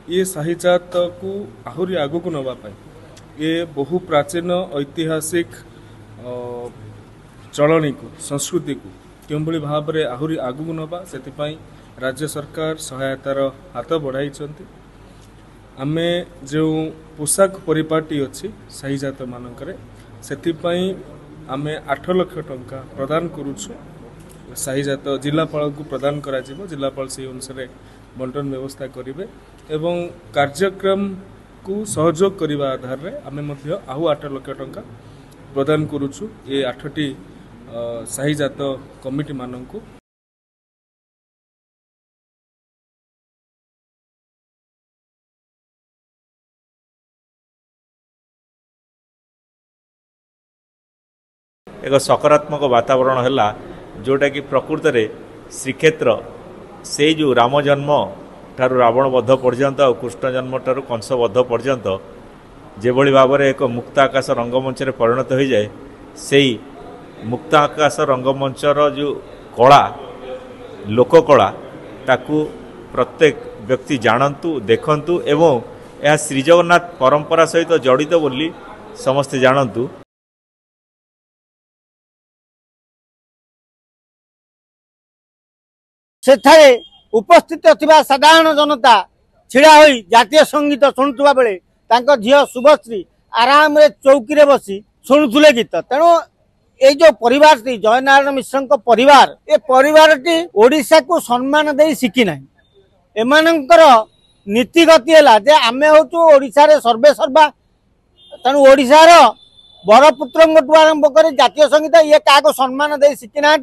ये साहिजात को आहरी आग को नापी ये बहु प्राचीन ऐतिहासिक चलनी को संस्कृति को क्यों भाव में आहरी आग को नवा से राज्य सरकार सहायतार हाथ बढ़ाई आमे जो पोशाक परिपाटी अच्छी साहिजात मानक से आमे 8 लाख टंका प्रदान करुछु साहिजात जिलापाल को प्रदान करा जिलापाल से अनुसार बंटन व्यवस्था करेंगे एवं कार्यक्रम को सहयोग करने आधार में आमे आहु 8 लाख टंका प्रदान करुछु ये 8टी साहिजात कमिटी मानक एक सकारात्मक वातावरण है जोटा कि प्रकृत में श्रीक्षेत्र से जो राम जन्म ठारू रावण वध पर्यंत और कृष्ण जन्म ठारू कंस वध पर्यंत जेभली भाव में एक मुक्ताकाश रंगमंच परिणत हो जाए से मुक्ताकाश रंगमंचर जो कला लोककला ताकू प्रत्येक व्यक्ति जानतु देखंतु एवं यह श्रीजगन्नाथ परंपरा सहित जड़ित बोली समस्ते जानतु। सेठारे उपस्थित थिबा साधारण जनता छिड़ा होई जातीय संगीत शुणुवा बेले तांको झियो शुभश्री आराम रे चौकी रे बसी शुणुले गीत तेणु ये जो परिवार जयनारायण मिश्र परिवार ये परिवार टी ओडिशा को सम्मान दे शिखी ना एमानंकर नीति गति है जे आमे होचु ओडिशा रे सर्वे सर्वा तेणु ओडिशा रो बड़ पुत्र आरंभ कर जातीय संगीत ये क्या सम्मान दे शिखी ना।